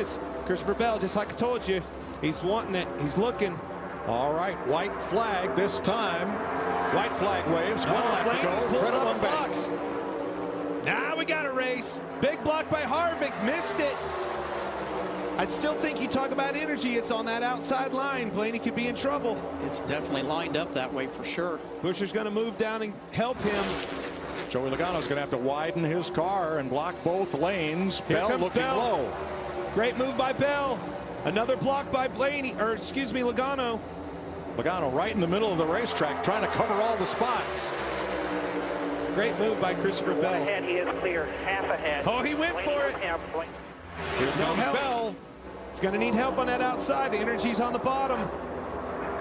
is. Christopher Bell, just like I told you, he's wanting it. He's looking. All right, white flag this time. White flag waves. One lap to go. Credit one back. Now we got a race. Big block by Harvick. Missed it. I still think you talk about energy. It's on that outside line. Blaney could be in trouble. It's definitely lined up that way for sure. Buescher's going to move down and help him. Joey Logano's going to have to widen his car and block both lanes. Bell looking low. Great move by Bell. Another block by Blaney, or excuse me, Logano. Logano right in the middle of the racetrack trying to cover all the spots. Great move by Christopher Bell. Ahead, he is clear. Half ahead. Oh, he went for it. Here comes Bell. He's going to need help on that outside. The energy's on the bottom.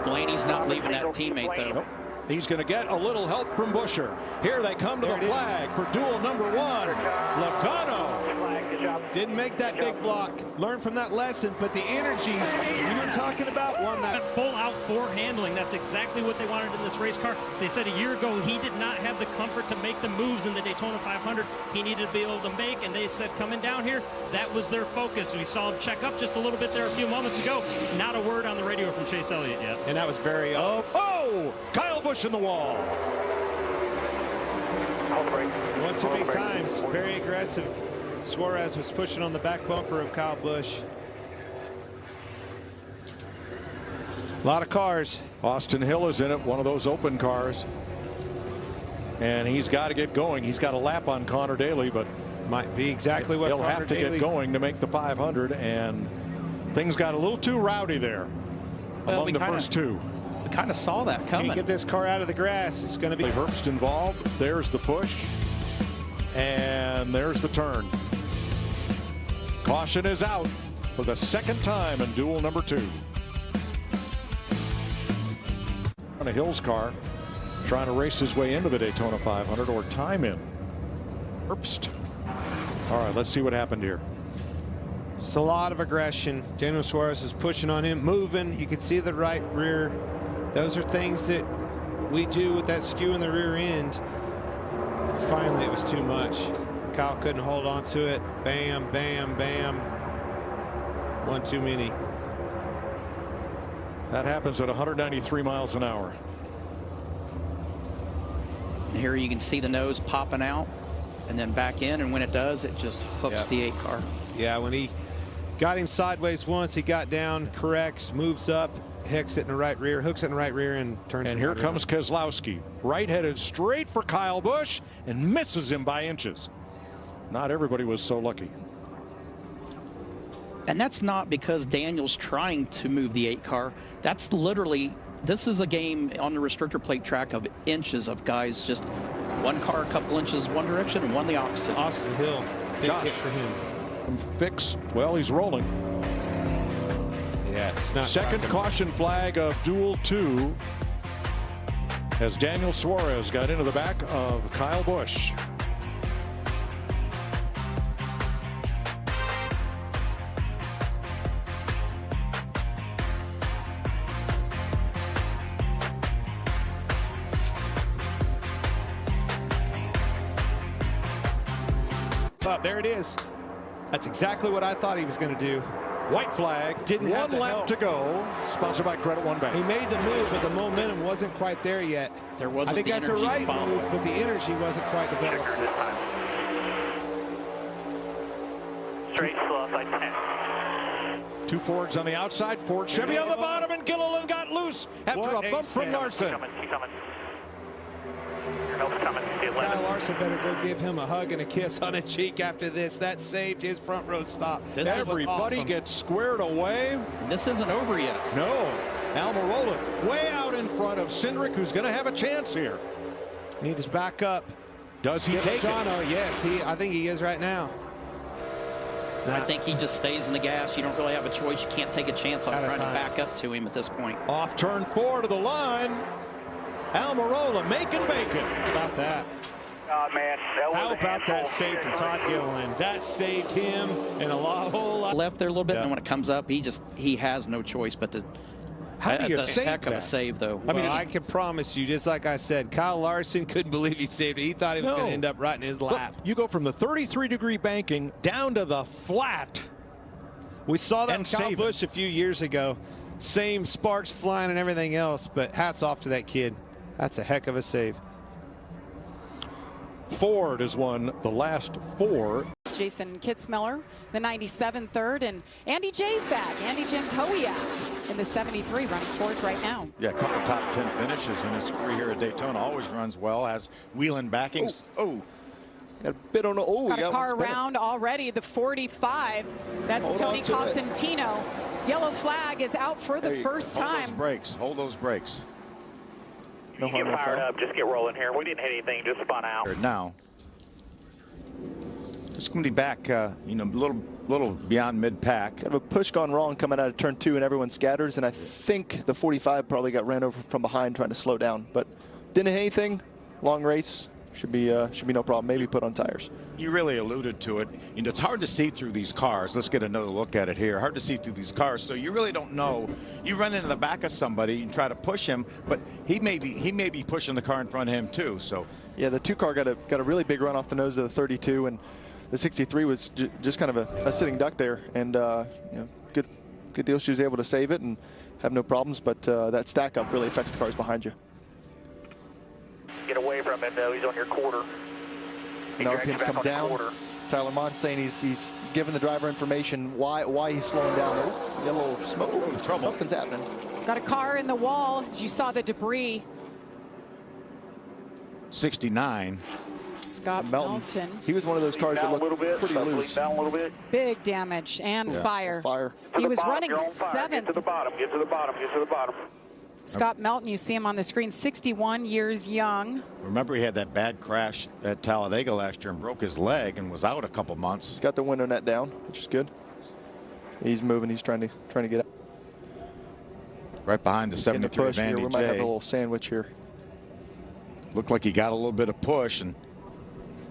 Blaney's not leaving that teammate, though. Nope. He's going to get a little help from Buescher. Here they come to the flag for duel number one. Logano didn't make that big block. Learn from that lesson, but the energy you were talking about won that. Full out four handling. That's exactly what they wanted in this race car. They said a year ago he did not have the comfort to make the moves in the Daytona 500 he needed to be able to make, and they said coming down here, that was their focus. We saw him check up just a little bit there a few moments ago. Not a word on the radio from Chase Elliott yet. And that was very Oh! Kyle Busch in the wall. One too many times. Very aggressive. Suarez was pushing on the back bumper of Kyle Busch. A lot of cars. Austin Hill is in it, one of those open cars. And he's got to get going. He's got a lap on Connor Daly, but might be exactly what he'll have to get going to make the 500. And things got a little too rowdy there among the first two. We kind of saw that coming. Can't get this car out of the grass. It's going to be Herbst involved. There's the push. And there's the turn. Caution is out for the second time in duel number two. On a Hills car, trying to race his way into the Daytona 500 or time in. Herbst. All right, let's see what happened here. It's a lot of aggression. Daniel Suarez is pushing on him, moving. You can see the right rear. Those are things that we do with that skew in the rear end. Finally, it was too much. Kyle couldn't hold on to it. Bam, bam, bam. One too many. That happens at 193 miles an hour. And here you can see the nose popping out and then back in, and when it does, it just hooks the 8 car. Yeah, when he got him sideways once, he got down, corrects, moves up, hooks it in the right rear, and turns. And here comes Keselowski, right headed straight for Kyle Busch and misses him by inches. Not everybody was so lucky. And that's not because Daniel's trying to move the 8 car. That's literally, this is a game on the restrictor plate track of inches of guys, just one car a couple inches one direction and one the opposite. Austin Hill, big hit for him. Fix, well, he's rolling. Yeah, it's not second caution flag of duel 2 as Daniel Suarez got into the back of Kyle Busch. But there it is. That's exactly what I thought he was going to do. White flag. Didn't have one lap to go. Sponsored by Credit One Bank. He made the move, but the momentum wasn't quite there yet. There wasn't. I think that's a right move, but the energy wasn't quite developed. Straight slow by 10. Two Fords on the outside. Ford Chevy on the bottom, and Gilliland got loose after a bump from Larson. Kyle Larson better go give him a hug and a kiss on the cheek after this. That saved his front row stop. Everybody gets squared away. This isn't over yet. No. Almirola way out in front of Cindric, who's going to have a chance here. Need to back up. Does he take it? Yes, I think he is right now. I think he just stays in the gas. You don't really have a choice. You can't take a chance on trying to back up to him at this point. Off turn 4 to the line. Almirola making bacon. How about that? Oh, man. How about that save from Todd Gilliland? That saved him and a whole lot. Left there a little bit, and when it comes up, he has no choice but to. How do you save heck of a save, though. Well, I mean, I can promise you, just like I said, Kyle Larson couldn't believe he saved it. He thought he was going to end up right in his lap. Look, you go from the 33-degree banking down to the flat. We saw that And in Kyle saving. Busch a few years ago. Same sparks flying and everything else, but hats off to that kid. That's a heck of a save. Ford has won the last 4. Jason Kitzmiller, the 97 third, and Andy J's back. Andy Jankowiak in the 73 running fourth right now. Yeah, a couple top 10 finishes in his career here at Daytona. Always runs well, has wheeling backings. Oh, got a bit on the. Oh, Got a car around already, the 45. That's Hold Tony on to it. Cosentino. Yellow flag is out for the first Hold time. those brakes. Hold those brakes. No You harm, get no fired foul. up. Just get rolling here. We didn't hit anything. Just spun out. Now, it's going to be back, you know, a little beyond mid-pack. Kind of a push gone wrong coming out of turn 2, and everyone scatters. And I think the 45 probably got ran over from behind trying to slow down, but didn't hit anything. Long race. Should be no problem. Maybe put on tires. You really alluded to it. You know, it's hard to see through these cars. Let's get another look at it here. Hard to see through these cars, so you really don't know. You run into the back of somebody and try to push him, but he may be pushing the car in front of him too. So Yeah, the 2 car got a really big run off the nose of the 32, and the 63 was just kind of a sitting duck there. And you know, good deal. She was able to save it and have no problems. But that stack up really affects the cars behind you. Get away from him, though. He's on your quarter. He Now drags you pins back come on the down. quarter. Tyler Mond saying he's giving the driver information why he's slowing down. Oh, you got a little smoke. trouble. Something's happening. Got a car in the wall. You saw the debris. 69. Scott Melton. Melton. He was one of those cars that Down a little looked bit. pretty Start to loose. lean down a little bit. Big damage and fire. Fire. He To the was bottom, running you're on fire. Get 7th. to the bottom. Get to the bottom. Get to the bottom. Scott Melton, you see him on the screen, 61 years young. Remember, he had that bad crash at Talladega last year and broke his leg and was out a couple months. He's got the window net down, which is good. He's moving. He's trying to get out. Right behind the In the 73 push of here, Andy we might have a J. little sandwich here. Looked like he got a little bit of push, and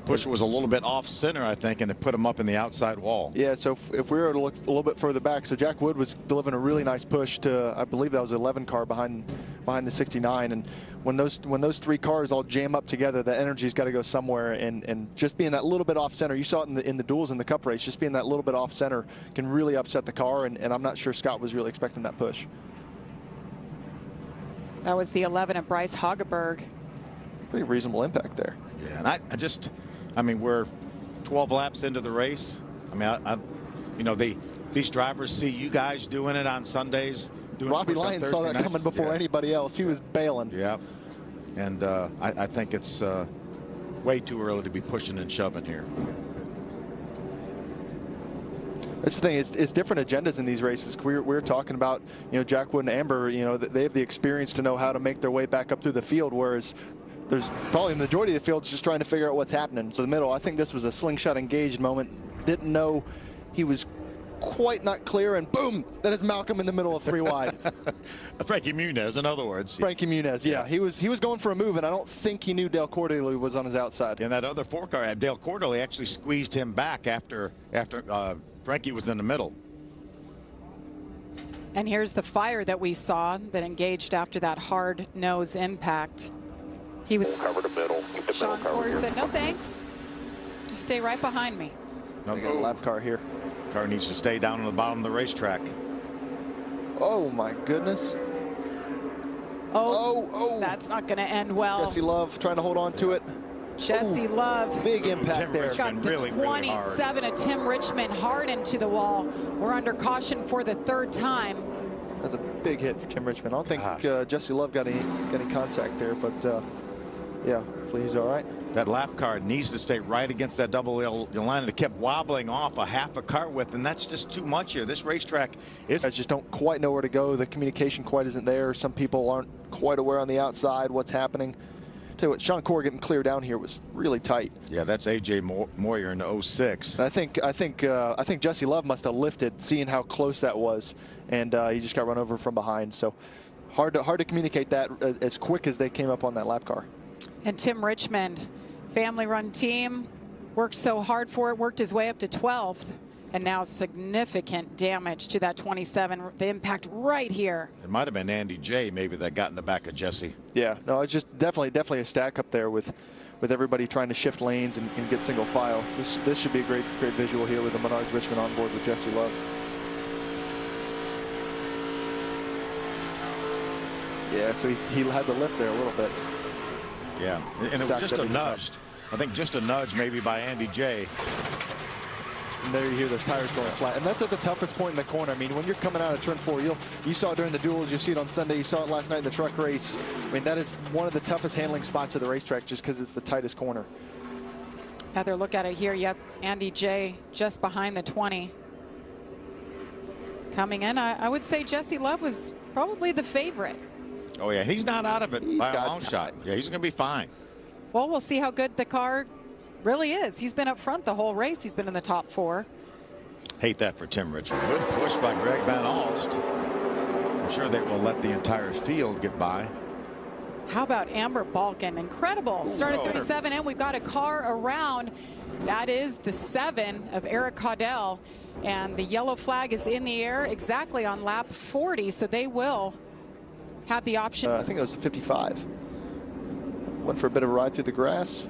push was a little bit off center, I think, and it put him up in the outside wall. Yeah, so if we were to look a little bit further back, so Jack Wood was delivering a really nice push to, I believe that was 11 car behind the 69, and when those 3 cars all jam up together, the energy's got to go somewhere, and just being that little bit off center, you saw it in the duels in the Cup race, just being that little bit off center can really upset the car, and I'm not sure Scott was really expecting that push. That was the 11 of Bryce Hageberg. Pretty reasonable impact there. Yeah, and I mean, we're 12 laps into the race. I mean, you know, these drivers see you guys doing it on Sundays. Robbie Lyons saw that coming before anybody else. He was bailing. Yeah, and I think it's way too early to be pushing and shoving here. That's the thing. It's different agendas in these races. We're talking about, you know, Jack Wood and Amber. You know, they have the experience to know how to make their way back up through the field, whereas there's probably the majority of the field is just trying to figure out what's happening. So the middle, I think this was a slingshot engaged moment. Didn't know he was quite not clear, and boom, that is Malcolm in the middle of 3 wide. Frankie Muniz, in other words. Frankie Muniz, yeah. He was going for a move, and I don't think he knew Dale Cordeley was on his outside. And that other 4 car, Dale Cordeley, actually squeezed him back after Frankie was in the middle. And here's the fire that we saw that engaged after that hard nose impact. He was. Cover the middle. Keep the Sean middle cover Corr here. said, no thanks. You stay right behind me. No, I got a lap car here. Car needs to stay down on the bottom of the racetrack. Oh my goodness. Oh. That's not going to end well. Jesse Love trying to hold on to it. Jesse Love. Big impact Tim there. Richmond. Got the really, really hard. 27 of Tim Richmond hard into the wall. We're under caution for the 3rd time. That's a big hit for Tim Richmond. I don't think Jesse Love got any contact there, but yeah, hopefully he's all right. That lap car needs to stay right against that double L line, and it kept wobbling off a half a car width, and that's just too much here. This racetrack is. Guys just don't quite know where to go. The communication quite isn't there. Some people aren't quite aware on the outside what's happening. Tell you what, Sean Corr getting clear down here was really tight. Yeah, that's AJ Moyer in the 06. And I think Jesse Love must have lifted, seeing how close that was, and he just got run over from behind. So hard to communicate that as quick as they came up on that lap car. And Tim Richmond, family-run team, worked so hard for it, worked his way up to 12th, and now significant damage to that 27. The impact right here. It might have been Andy J. maybe that got in the back of Jesse. Yeah, no, it's just definitely a stack up there with everybody trying to shift lanes and get single file. This should be a great visual here with the Menards Richmond on board with Jesse Love. Yeah, so he had the lift there a little bit. Yeah, and it was just a nudge. I think just a nudge maybe by Andy J. And there you hear those tires going flat. And that's at the toughest point in the corner. I mean, when you're coming out of turn 4, you saw it during the duels, you see it on Sunday, you saw it last night in the truck race. I mean, that is one of the toughest handling spots of the racetrack just because it's the tightest corner. Another look at it here. Yep, Andy J just behind the 20. Coming in, I would say Jesse Love was probably the favorite. Oh, yeah, he's not out of it by a long shot. Yeah, he's going to be fine. Well, we'll see how good the car really is. He's been up front the whole race. He's been in the top 4. Hate that for Tim Richmond. Good push by Greg Van Alst. I'm sure they will let the entire field get by. How about Amber Balkin? Incredible. Started 37, and we've got a car around. That is the 7 of Eric Caudell. And the yellow flag is in the air exactly on lap 40, so they will have the option. I think it was 55. Went for a bit of a ride through the grass.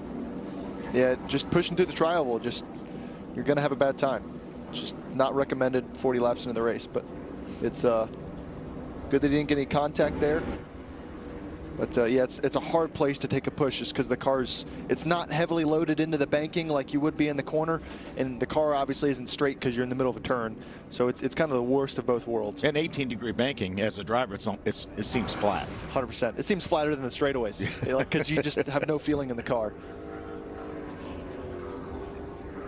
Yeah, just pushing through the trial will you're going to have a bad time. Just not recommended 40 laps into the race, but it's good that he didn't get any contact there. But yeah, it's a hard place to take a push just because it's not heavily loaded into the banking like you would be in the corner, and the car obviously isn't straight because you're in the middle of a turn. So it's kind of the worst of both worlds. And 18-degree banking, as a driver, it seems flat. 100%. It seems flatter than the straightaways because you just have no feeling in the car.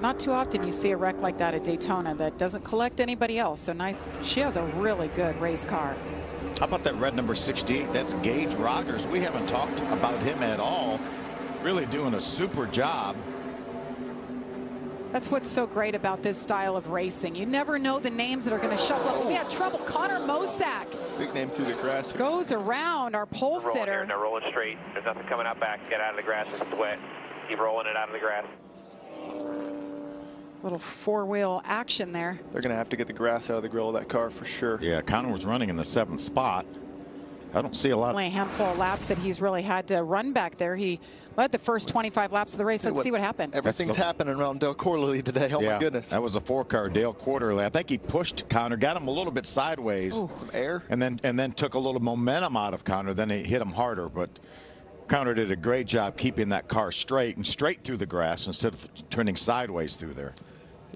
Not too often you see a wreck like that at Daytona that doesn't collect anybody else. So nice. She has a really good race car. How about that red number 68? That's Gage Rogers. We haven't talked about him at all. Really doing a super job. That's what's so great about this style of racing. You never know the names that are going to shuffle up. We had trouble. Connor Mosack. Big name through the grass. Goes around our pole sitter. They're rolling straight. There's nothing coming out back. Get out of the grass. It's wet. Keep rolling it out of the grass. Little 4-wheel action there. They're going to have to get the grass out of the grill of that car for sure. Yeah, Connor was running in the 7th spot. I don't see a lot. Only a handful of laps that he's really had to run back there. He led the first 25 laps of the race. Let's see what happened. Everything's happening around Dale Quarterly today. Oh, yeah, my goodness. That was a 4-car Dale Quarterly. I think he pushed Connor, got him a little bit sideways. Ooh, some air. And then took a little momentum out of Connor. Then he hit him harder. But Connor did a great job keeping that car straight and straight through the grass instead of turning sideways through there.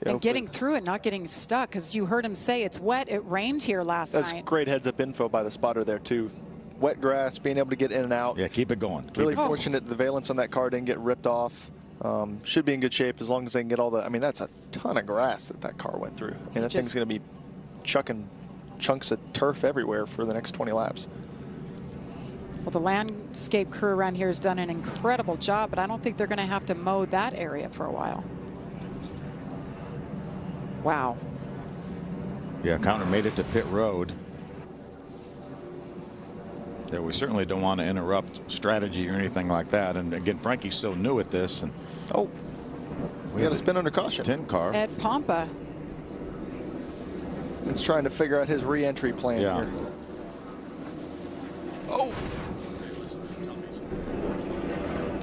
Yeah, and getting through it, not getting stuck, because you heard him say it's wet. It rained here last night. That's great heads-up info by the spotter there, too. Wet grass, being able to get in and out. Yeah, keep it going. Really fortunate the valence on that car didn't get ripped off. Should be in good shape as long as they can get all the... I mean, that's a ton of grass that car went through. I mean, that thing's going to be chucking chunks of turf everywhere for the next 20 laps. Well, the landscape crew around here has done an incredible job, but I don't think they're going to have to mow that area for a while. Wow. Yeah, Connor made it to pit road. Yeah, we certainly don't want to interrupt strategy or anything like that. And again, Frankie's so new at this. And we got to spin under caution. 10 car. Ed Pompa. It's trying to figure out his re-entry plan here. Oh.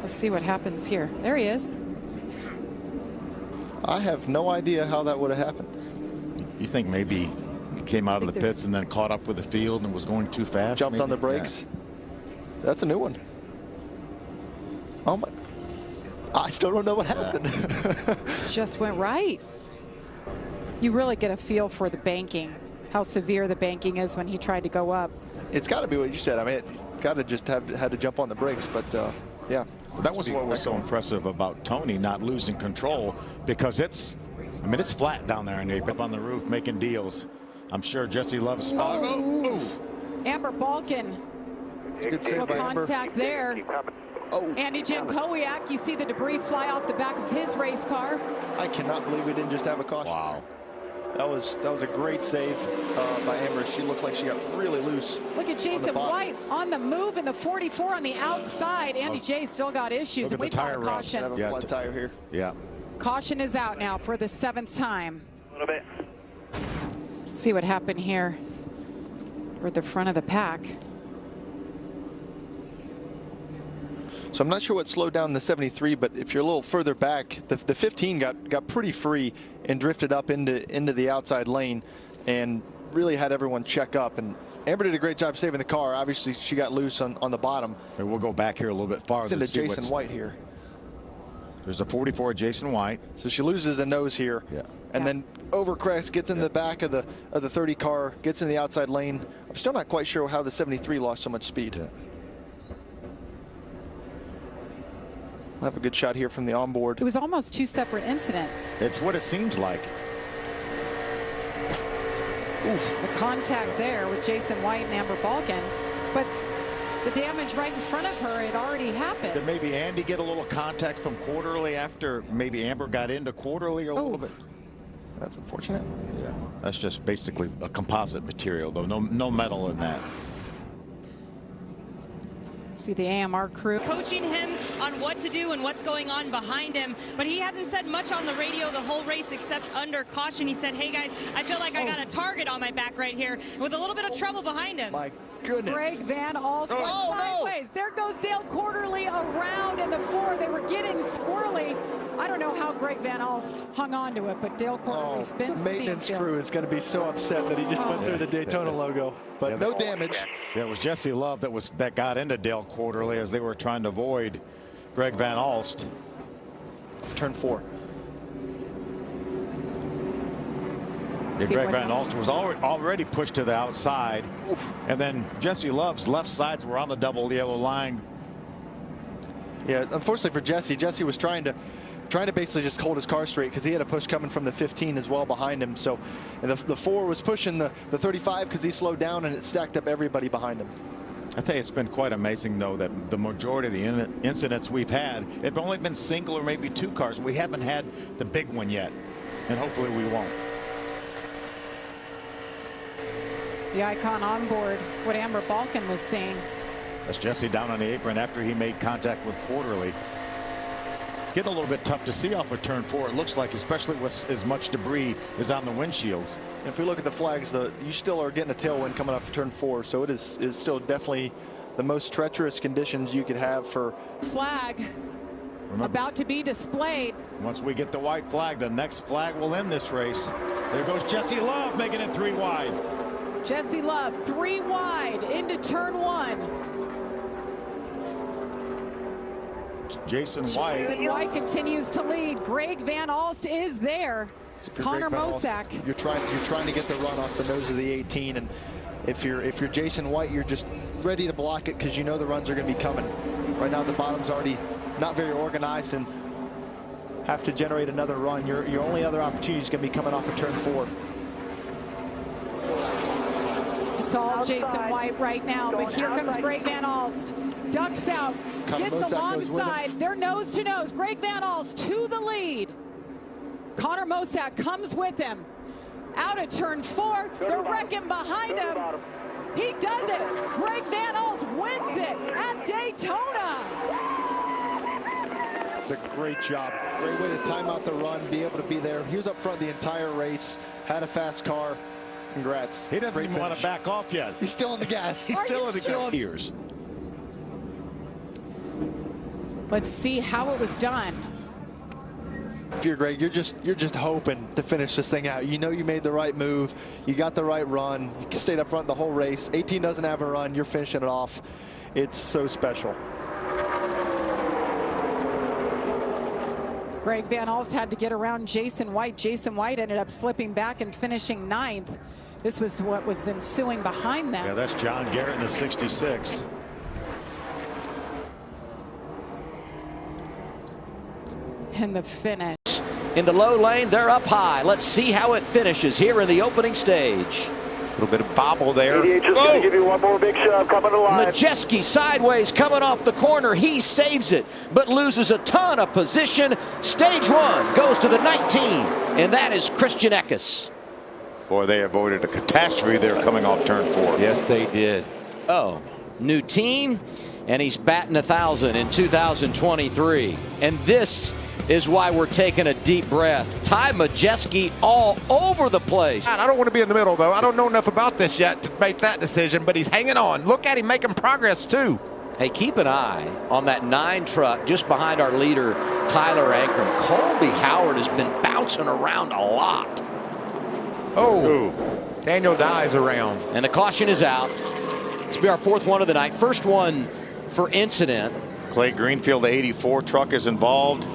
Let's see what happens here. There he is. I have no idea how that would have happened. You think maybe he came out of the pits and then caught up with the field and was going too fast? Jumped on the brakes. Yeah. That's a new one. Oh my. I still don't know what happened. Just went right. You really get a feel for the banking, how severe the banking is when he tried to go up. It's got to be what you said. I mean, it's got to just had to jump on the brakes, but yeah. So that was what was so impressive about Tony not losing control, because it's flat down there and they up on the roof making deals. I'm sure Jesse loves spot. Oh. Amber Balkin. Good save by Amber. Contact there. Andy Jankowiak, you see the debris fly off the back of his race car. I cannot believe we didn't just have a caution. Wow. That was a great save by Amber. She looked like she got really loose. Look at Jason White on the move in the 44 on the outside. Andy J still got issues. Look at the tire caution. Have a flat tire here. Yeah. Caution is out now for the 7th time. A little bit. See what happened here. We're at the front of the pack. So I'm not sure what slowed down the 73, but if you're a little further back, the 15 got pretty free and drifted up into the outside lane and really had everyone check up. And Amber did a great job saving the car. Obviously, she got loose on the bottom. And we'll go back here a little bit farther. It's into Jason White here. There's a 44 Jason White. So she loses a nose here. Yeah. And then overcorrects, gets in the back of the 30 car, gets in the outside lane. I'm still not quite sure how the 73 lost so much speed. Yeah. We'll have a good shot here from the onboard. It was almost 2 separate incidents. It's what it seems like. Oof, the contact there with Jason White and Amber Balkin, but the damage right in front of her had already happened. Did maybe Andy get a little contact from Quarterly after maybe Amber got into Quarterly a little bit? That's unfortunate. Yeah, that's just basically a composite material, though. No metal in that. See the AMR crew coaching him on what to do and what's going on behind him, but he hasn't said much on the radio the whole race except under caution. He said, hey guys, I feel like I got a target on my back right here with a little bit of trouble behind him. My goodness. Greg Van Alst sideways. There goes Dale Quarterly around in the 4. They were getting squirrely. I don't know how Greg Van Alst hung on to it, but Dale Quarterly spins the maintenance crew is going to be so upset that he just went through the Daytona logo, but no damage. Yeah, it was Jesse Love that got into Dale Quarterly as they were trying to avoid Greg Van Alst. Turn 4. Yeah, Greg Van Alst was already pushed to the outside. Oof. And then Jesse Love's left sides were on the double yellow line. Yeah, unfortunately for Jesse was trying to basically just hold his car straight because he had a push coming from the 15 as well behind him. So, and the 4 was pushing the 35 because he slowed down and it stacked up everybody behind him. I tell you, it's been quite amazing, though, that the majority of the incidents we've had have only been single or maybe 2 cars. We haven't had the big one yet, and hopefully we won't. The icon on board, what Amber Balkin was seeing. That's Jesse down on the apron after he made contact with Quarterly. It's getting a little bit tough to see off of turn 4, it looks like, especially with as much debris as on the windshields. If we look at the flags, you still are getting a tailwind coming off of turn 4, so it is still definitely the most treacherous conditions you could have for flag. About to be displayed. Once we get the white flag, the next flag will end this race. There goes Jesse Love making it 3 wide. Jesse Love 3 wide into turn 1. Jason White. Jason White continues to lead. Greg Van Alst is there. Connor Mosack. You're trying to get the run off the nose of the 18, and if you're Jason White, you're just ready to block it because you know the runs are going to be coming. Right now the bottom's already not very organized and have to generate another run. Your only other opportunity is going to be coming off of turn 4. It's all Jason White right now, but here comes Greg Van Alst. Ducks out, gets alongside. They're nose to nose. Greg Van Alst to the lead. Connor Mosack comes with him. Out of turn 4, they're wrecking behind him. He does it. Greg Van Alst wins it at Daytona. It's a great job. Great way to time out the run, be able to be there. He was up front the entire race, had a fast car. Congrats. He doesn't even want to back off yet. He's still on the gas. He's still in the gears. Let's see how it was done. If you're Greg, you're just hoping to finish this thing out. You know you made the right move. You got the right run. You stayed up front the whole race. 18 doesn't have a run. You're finishing it off. It's so special. Greg Van Alst had to get around Jason White. Jason White ended up slipping back and finishing 9th. This was what was ensuing behind them. Yeah, that's John Garrett in the 66. And the finish. In the low lane, they're up high. Let's see how it finishes here in the opening stage. A little bit of bobble there. Just going to give you one more big shove coming alive. Majeski sideways coming off the corner. He saves it, but loses a ton of position. Stage 1 goes to the 19, and that is Christian Eckes. Boy, they avoided a catastrophe there coming off turn 4. Yes, they did. Oh, new team, and he's batting 1,000 in 2023. And this is why we're taking a deep breath. Ty Majeski all over the place. I don't want to be in the middle, though. I don't know enough about this yet to make that decision, but he's hanging on. Look at him making progress, too. Hey, keep an eye on that 9 truck just behind our leader, Tyler Ankrum. Colby Howard has been bouncing around a lot. Oh, Daniel Dye's around. And the caution is out. This will be our 4th one of the night. First one for incident. Clay Greenfield, the 84 truck is involved.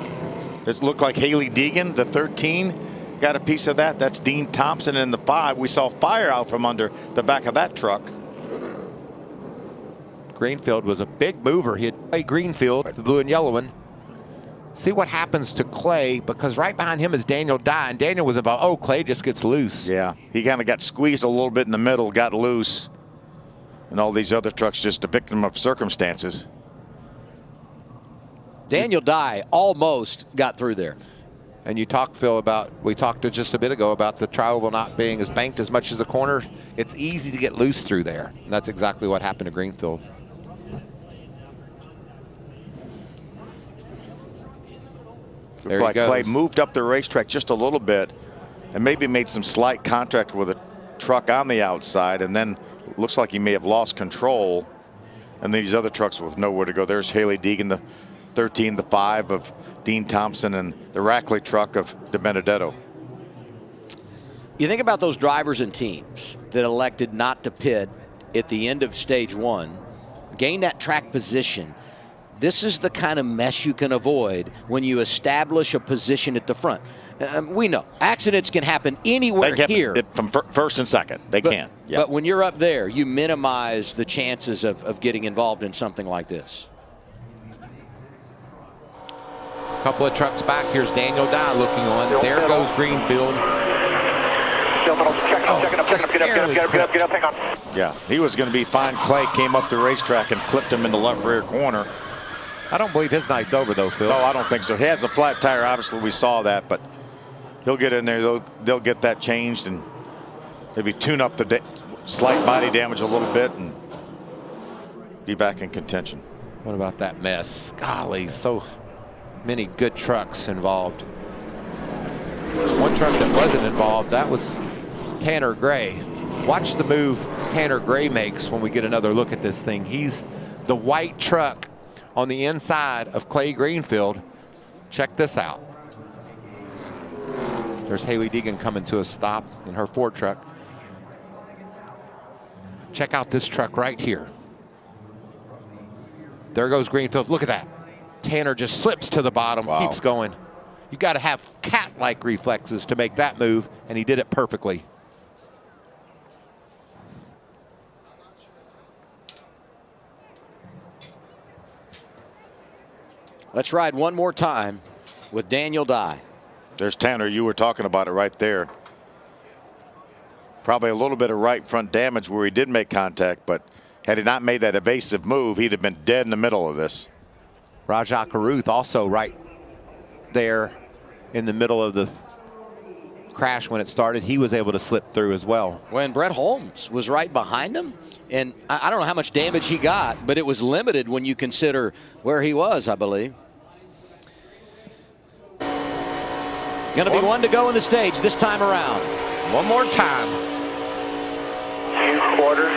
This looked like Haley Deegan, the 13, got a piece of that. That's Dean Thompson in the 5. We saw fire out from under the back of that truck. Greenfield was a big mover. He had Clay Greenfield, the blue and yellow one. See what happens to Clay, because right behind him is Daniel Dye, and Daniel was involved. Oh, Clay just gets loose. Yeah, he kind of got squeezed a little bit in the middle, got loose. And all these other trucks just a victim of circumstances. Daniel Dye almost got through there. And you talked, Phil, about, we talked just a bit ago about the tri-oval not being as banked as much as the corner. It's easy to get loose through there. And that's exactly what happened to Greenfield. Looked like Clay moved up the racetrack just a little bit and maybe made some slight contact with a truck on the outside, and then looks like he may have lost control. And these other trucks with nowhere to go. There's Haley Deegan, the 13, the 5 of Dean Thompson, and the Rackley truck of DiBenedetto. You think about those drivers and teams that elected not to pit at the end of stage 1, gain that track position. This is the kind of mess you can avoid when you establish a position at the front. We know accidents can happen anywhere here. From first and second, they can. Yeah. But when you're up there, you minimize the chances of getting involved in something like this. A couple of trucks back. Here's Daniel Dye looking on. There goes Greenfield. Get up, hang on. Yeah, he was going to be fine. Clay came up the racetrack and clipped him in the left rear corner. I don't believe his night's over, though, Phil. No, I don't think so. He has a flat tire. Obviously, we saw that, but he'll get in there. They'll get that changed and maybe tune up the slight body damage a little bit and be back in contention. What about that mess? Golly, so many good trucks involved. One truck that wasn't involved, that was Tanner Gray. Watch the move Tanner Gray makes when we get another look at this thing. He's the white truck on the inside of Clay Greenfield. Check this out. There's Haley Deegan coming to a stop in her Ford truck. Check out this truck right here. There goes Greenfield. Look at that. Tanner just slips to the bottom, keeps going. You got to have cat-like reflexes to make that move, and he did it perfectly. Let's ride one more time with Daniel Dye. There's Tanner. You were talking about it right there. Probably a little bit of right front damage where he did make contact, but had he not made that evasive move, he'd have been dead in the middle of this. Rajah Caruth also right there in the middle of the crash when it started. He was able to slip through as well. When Brett Holmes was right behind him, and I don't know how much damage he got, but it was limited when you consider where he was, I believe. Going to be one to go in the stage this time around. One more time. 2 quarter.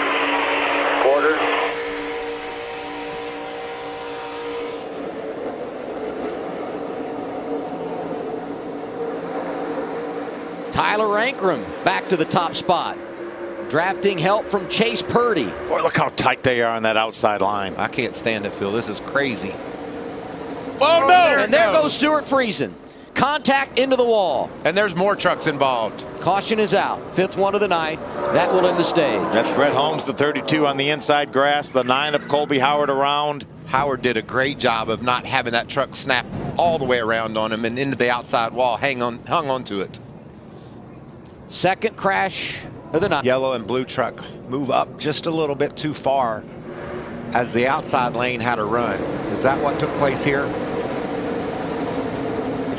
Tyler Ankrum back to the top spot. Drafting help from Chase Purdy. Boy, look how tight they are on that outside line. I can't stand it, Phil. This is crazy. Oh, no! And there goes Stuart Friesen. Contact into the wall. And there's more trucks involved. Caution is out. 5th one of the night. That will end the stage. That's Brett Holmes, the 32 on the inside grass. The 9 of Colby Howard around. Howard did a great job of not having that truck snap all the way around on him and into the outside wall. Hung on to it. Second crash of the night. Yellow and blue truck move up just a little bit too far as the outside lane had a run. Is that what took place here?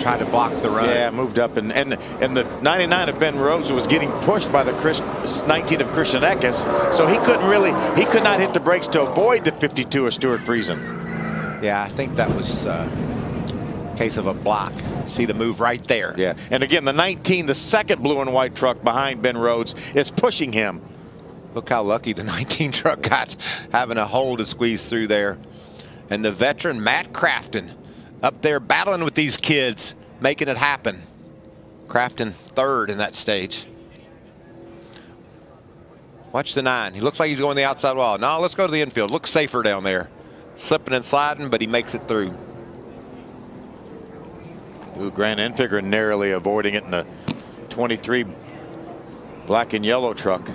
Tried to block the run. Yeah, moved up, and the 99 of Ben Rhodes was getting pushed by the 19 of Christian Eckes, so he could not hit the brakes to avoid the 52 of Stuart Friesen. Yeah, I think that was a case of a block. See the move right there. Yeah, and again, the 19, the second blue and white truck behind Ben Rhodes, is pushing him. Look how lucky the 19 truck got, having a hole to squeeze through there. And the veteran Matt Crafton up there battling with these kids, making it happen. Crafton 3rd in that stage. Watch the 9. He looks like he's going the outside wall. No, let's go to the infield. Looks safer down there. Slipping and sliding, but he makes it through. Ooh, Grant Enfinger narrowly avoiding it in the 23 black and yellow truck.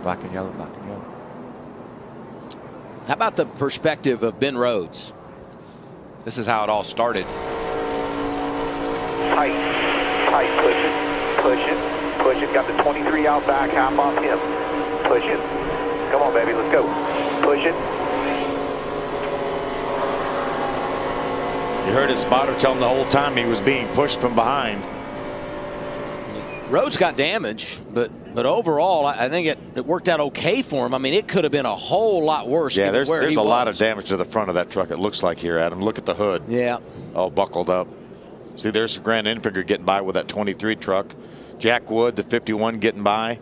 Black and yellow, black and yellow. How about the perspective of Ben Rhodes? This is how it all started. Tight, push it. Got the 23 out back, half off him. Push it. Come on, baby, let's go. Push it. You heard his spotter tell him the whole time he was being pushed from behind. Rhodes got damage, but overall, I think it worked out okay for him. I mean, it could have been a whole lot worse. Yeah, there's a lot of damage to the front of that truck, it looks like here, Adam. Look at the hood. Yeah. All buckled up. See, there's Grant Enfinger getting by with that 23 truck. Jack Wood, the 51, getting by.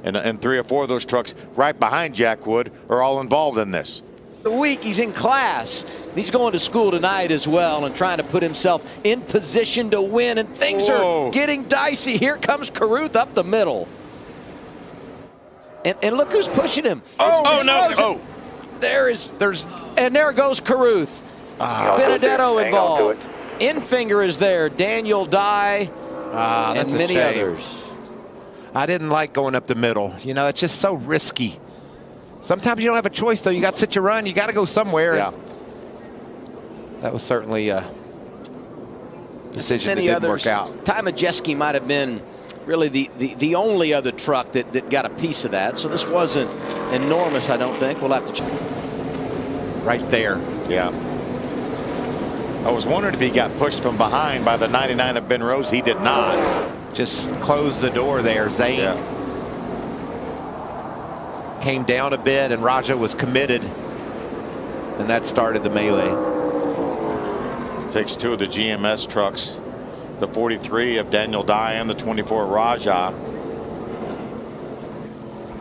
And 3 or 4 of those trucks right behind Jack Wood are all involved in this. The week he's in class. He's going to school tonight as well and trying to put himself in position to win, and things are getting dicey. Here comes Carruth up the middle. And look who's pushing him. No. And there goes Carruth. Benedetto involved. Enfinger is there. Daniel Dye and many others. I didn't like going up the middle. You know, it's just so risky. Sometimes you don't have a choice, though. You got such a run. You got to go somewhere. Yeah. That was certainly a decision that didn't work out. Ty Majeski might have been really the only other truck that got a piece of that. So this wasn't enormous, I don't think. We'll have to check. Right there. Yeah. I was wondering if he got pushed from behind by the 99 of Ben Rose. He did not. Just closed the door there, Zane. Yeah. Came down a bit, and Raja was committed, and that started the melee. Takes 2 of the GMS trucks, the 43 of Daniel Dye and the 24 Raja.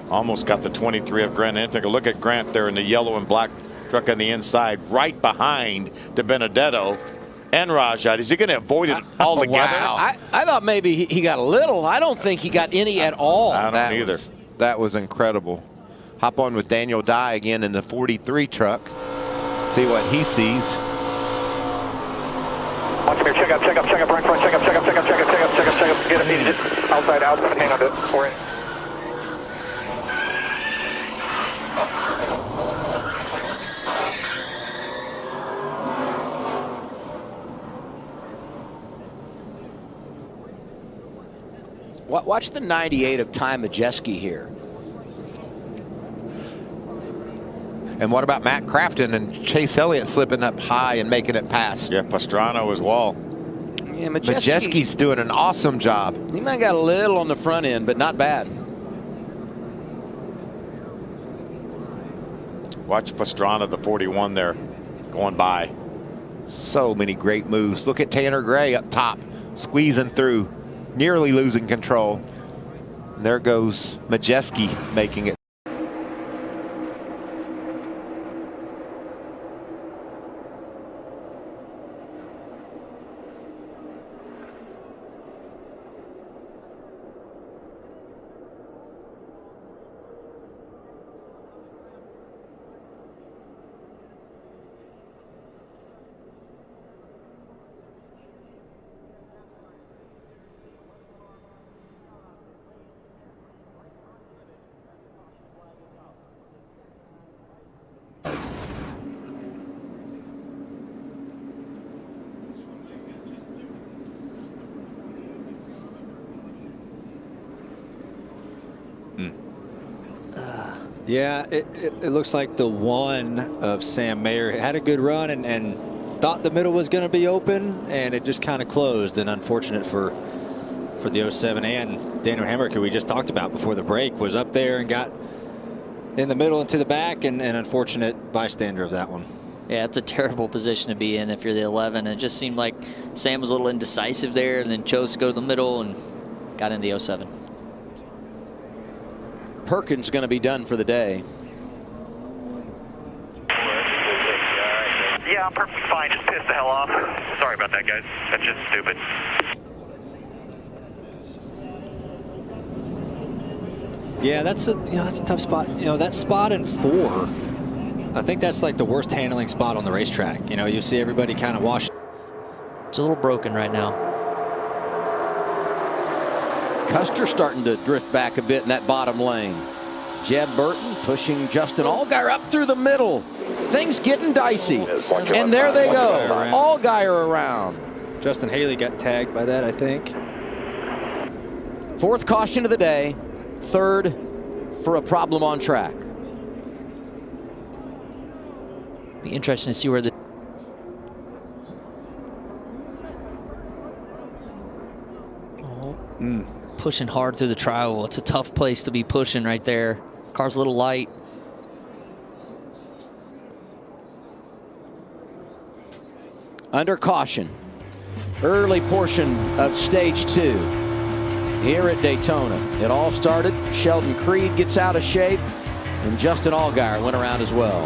Almost got the 23 of Grant Enfinger. Look at Grant there in the yellow and black truck on the inside, right behind the Benedetto and Raja. Is he going to avoid it altogether? Wow. I thought maybe he got a little. I don't think he got any at all. I don't either. That was incredible. Hop on with Daniel Dye again in the 43 truck. See what he sees. Watch here, check up, right front, check up. Get it, outside, hang on to it, we're in. Watch the 98 of Ty Majeski here. And what about Matt Crafton and Chase Elliott slipping up high and making it past? Yeah, Pastrana as well. Yeah, Majeski's doing an awesome job. He might have got a little on the front end, but not bad. Watch Pastrana, the 41 there, going by. So many great moves. Look at Tanner Gray up top, squeezing through, nearly losing control. And there goes Majeski making it. Yeah, it looks like the 1 of Sam Mayer had a good run and thought the middle was going to be open, and it just kind of closed. And unfortunate for the 07 and Daniel Hamrick, who we just talked about before the break, was up there and got in the middle and to the back, and an unfortunate bystander of that one. Yeah, it's a terrible position to be in if you're the 11. It just seemed like Sam was a little indecisive there and then chose to go to the middle and got into the 07. Perkins going to be done for the day. Yeah, I'm perfectly fine. Just pissed the hell off. Sorry about that, guys. That's just stupid. Yeah, that's a tough spot. That spot in 4, I think that's like the worst handling spot on the racetrack. You see everybody kind of wash. It's a little broken right now. Custer starting to drift back a bit in that bottom lane. Jeb Burton pushing Justin Allgaier up through the middle. Things getting dicey. And there they go. Allgaier around. Justin Haley got tagged by that, I think. 4th caution of the day. 3rd for a problem on track. Be interesting to see where the pushing hard through the tri-oval. It's a tough place to be pushing right there. Car's a little light. Under caution. Early portion of stage 2 here at Daytona. It all started. Sheldon Creed gets out of shape, and Justin Allgaier went around as well.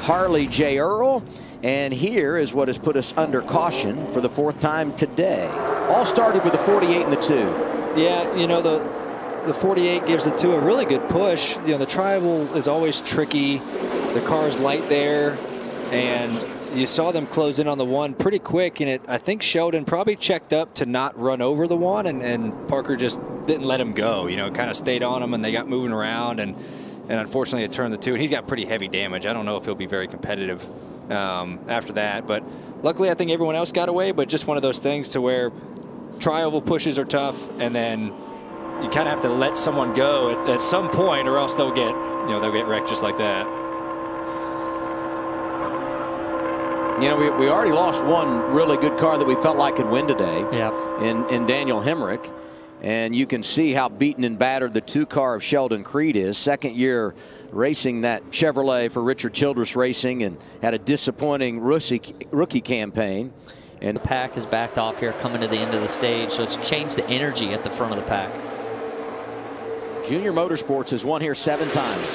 Harley J. Earl, and here is what has put us under caution for the 4th time today. All started with the 48 and the 2. Yeah, the 48 gives the 2 a really good push. The tri-oval is always tricky. The car's light there, and you saw them close in on the 1 pretty quick, and I think Sheldon probably checked up to not run over the 1, and Parker just didn't let him go. Kind of stayed on him, and they got moving around, and unfortunately it turned the 2, and he's got pretty heavy damage. I don't know if he'll be very competitive after that, but luckily I think everyone else got away. But just one of those things to where tri-oval pushes are tough, and then you kind of have to let someone go at some point, or else they'll get wrecked just like that. We already lost one really good car that we felt like could win today. Yeah. In Daniel Hemrick. And you can see how beaten and battered the 2 car of Sheldon Creed is. 2nd year racing that Chevrolet for Richard Childress Racing, and had a disappointing rookie campaign. And the pack is backed off here coming to the end of the stage, so it's changed the energy at the front of the pack. Junior Motorsports has won here 7 times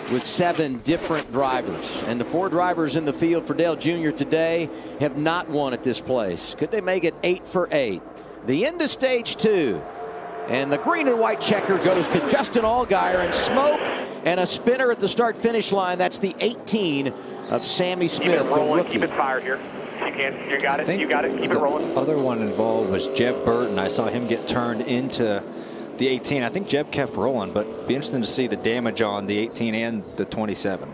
with 7 different drivers. And the 4 drivers in the field for Dale Jr. today have not won at this place. Could they make it 8 for 8? The end of stage 2. And the green and white checker goes to Justin Allgaier, and smoke and a spinner at the start-finish line. That's the 18 of Sammy Smith. Keep it rolling. Keep it fired here. You can. You got it. You got it. Keep it rolling. The other one involved was Jeb Burton. I saw him get turned into the 18. I think Jeb kept rolling, but be interesting to see the damage on the 18 and the 27.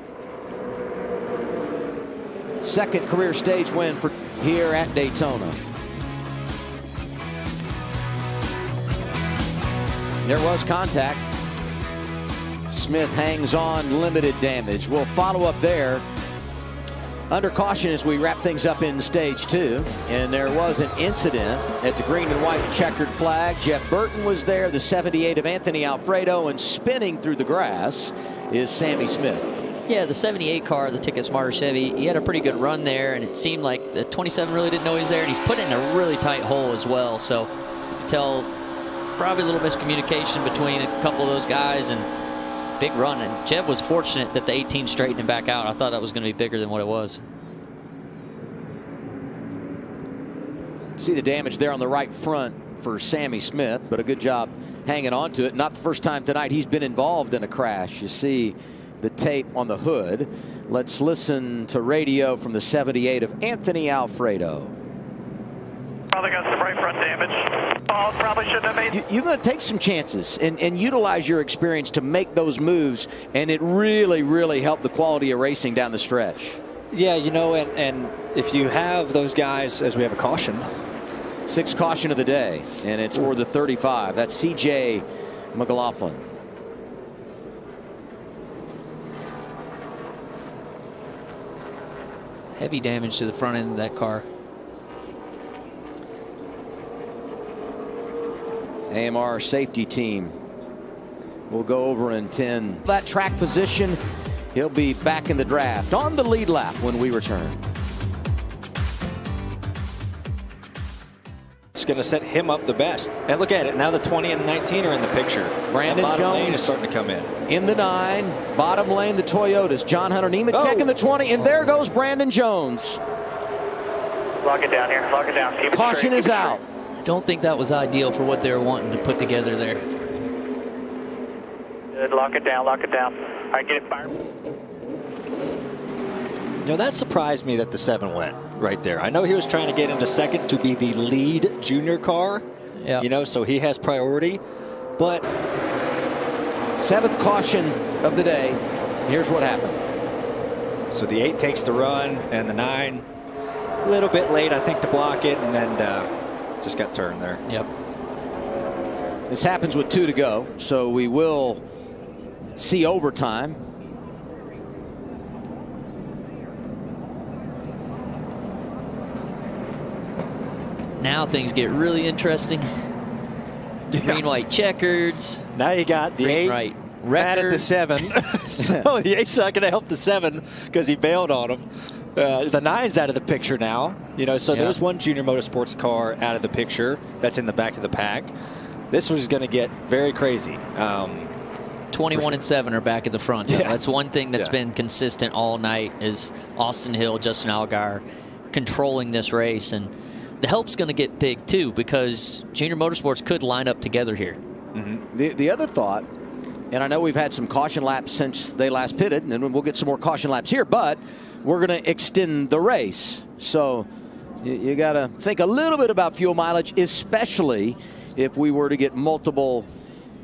2nd career stage win for here at Daytona. There was contact. Smith hangs on, limited damage. We'll follow up there under caution as we wrap things up in stage 2. And there was an incident at the green and white checkered flag. Jeff Burton was there, the 78 of Anthony Alfredo, and spinning through the grass is Sammy Smith. Yeah, the 78 car, the Ticket Smarter Chevy, he had a pretty good run there, and it seemed like the 27 really didn't know he was there, and he's put in a really tight hole as well. So you can tell probably a little miscommunication between a couple of those guys, and big run. And Jeb was fortunate that the 18 straightened him back out. I thought that was going to be bigger than what it was. See the damage there on the right front for Sammy Smith, but a good job hanging on to it. Not the first time tonight he's been involved in a crash. You see the tape on the hood. Let's listen to radio from the 78 of Anthony Alfredo. Probably got some right front damage. Oh, probably shouldn't have made. You're going to take some chances and utilize your experience to make those moves, and it really helped the quality of racing down the stretch. Yeah, and if you have those guys, as we have a caution. 6th caution of the day, and it's for the 35. That's C.J. McLaughlin. Heavy damage to the front end of that car. AMR safety team will go over and tend that track position. He'll be back in the draft on the lead lap when we return. It's going to set him up the best. And look at it. Now the 20 and the 19 are in the picture. Brandon Jones lane is starting to come in the 9. Bottom lane, the Toyotas. John Hunter Nemechek in the 20. And there goes Brandon Jones. Lock it down here. Lock it down. Keep it Caution straight. is out. Don't think that was ideal for what they were wanting to put together there. Good, lock it down, lock it down. All right, get it fired. You know, that surprised me that the 7 went right there. I know he was trying to get into second to be the lead junior car, you know, so he has priority, but 7th caution of the day. Here's what happened. So the 8 takes the run, and the 9 a little bit late, I think, to block it, and then just got turned there. Yep. This happens with 2 to go, so we will see overtime. Now things get really interesting. Green, white checkers. Now you got the 8 right mad at the 7. So the 8's not going to help the 7 because he bailed on him. The 9's out of the picture now. You know, so there's one Junior Motorsports car out of the picture that's in the back of the pack. This was going to get very crazy. 21 and 7 are back at the front. Yeah. That's one thing that's been consistent all night is Austin Hill, Justin Allgaier controlling this race. And the help's going to get big, too, because Junior Motorsports could line up together here. The other thought, and I know we've had some caution laps since they last pitted, and then we'll get some more caution laps here, but we're going to extend the race. So you got to think a little bit about fuel mileage, especially if we were to get multiple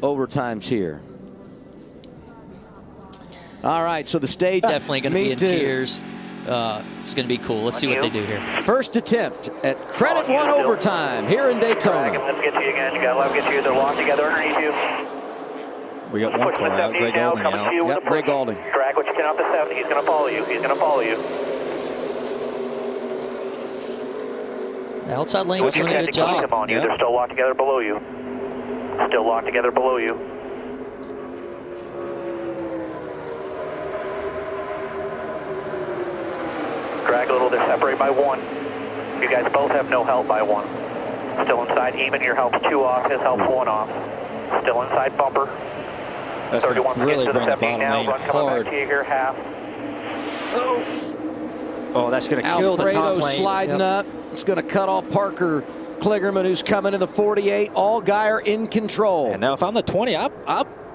overtimes here. All right, so the stage definitely going to be in tears. It's going to be cool. Let's see what they do here. First attempt at credit 1 overtime here in Daytona. Let's get to you again. You got to let me get to you. They're locked together underneath you. We got one car out. Greg Alding out. Yep, Greg Alding. Drag what you can off the 7. He's going to follow you. He's going to follow you. The outside lane's doing a good job. Come on, you. They're still locked together below you. Still locked together below you. Drag a little. They're separated by 1. You guys both have no help by 1. Still inside. Eamon, your help's 2 off. His help's 1 off. Still inside bumper. That's 31 really to the bring the 70 bottom now. lane Run coming hard. back to you here, half. Oh, that's going to kill the top Alfredo lane. sliding up. It's going to cut off Parker Kligerman, who's coming in the 48. Allgaier in control. And now if I'm the 20, I'm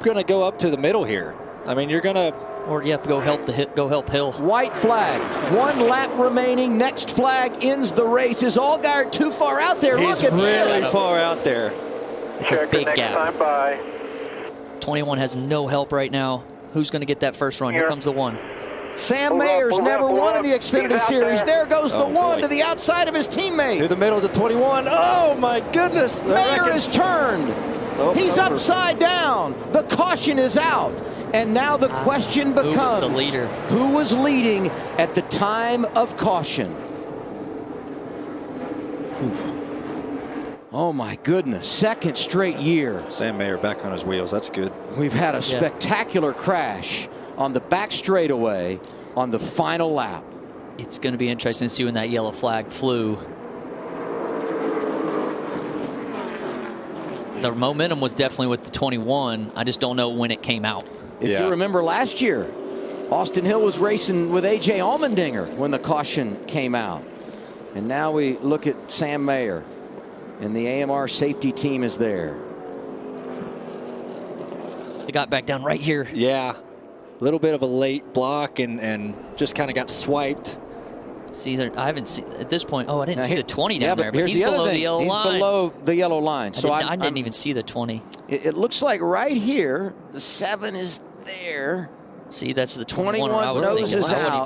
going to go up to the middle here. I mean, you're going to... Or you have to go help Hill. White flag. 1 lap remaining. Next flag ends the race. Is Allgaier too far out there? He's Look at really this. far out there. It's a big gap. 21 has no help right now. Who's going to get that first run? Here comes the 1. Sam Mayer's never won in the Xfinity Series. There goes the 1 to the outside of his teammate. To the middle to 21. Oh, my goodness. Mayer is turned. He's upside down. The caution is out. And now the question becomes, who was the leader? Who was leading at the time of caution? Whew. Oh, my goodness. 2nd straight year. Sam Mayer back on his wheels. That's good. We've had a spectacular crash on the back straightaway on the final lap. It's going to be interesting to see when that yellow flag flew. The momentum was definitely with the 21. I just don't know when it came out. If you remember last year, Austin Hill was racing with A.J. Allmendinger when the caution came out. And now we look at Sam Mayer, and the AMR safety team is there. They got back down right here. Yeah. A little bit of a late block and just kind of got swiped. See, I haven't seen at this point. Oh, I didn't see the 20 down there, but he's the below the yellow line. He's below the yellow line. So I didn't even see the 20. It looks like right here, the 7 is there. See, that's the 21. I was wasn't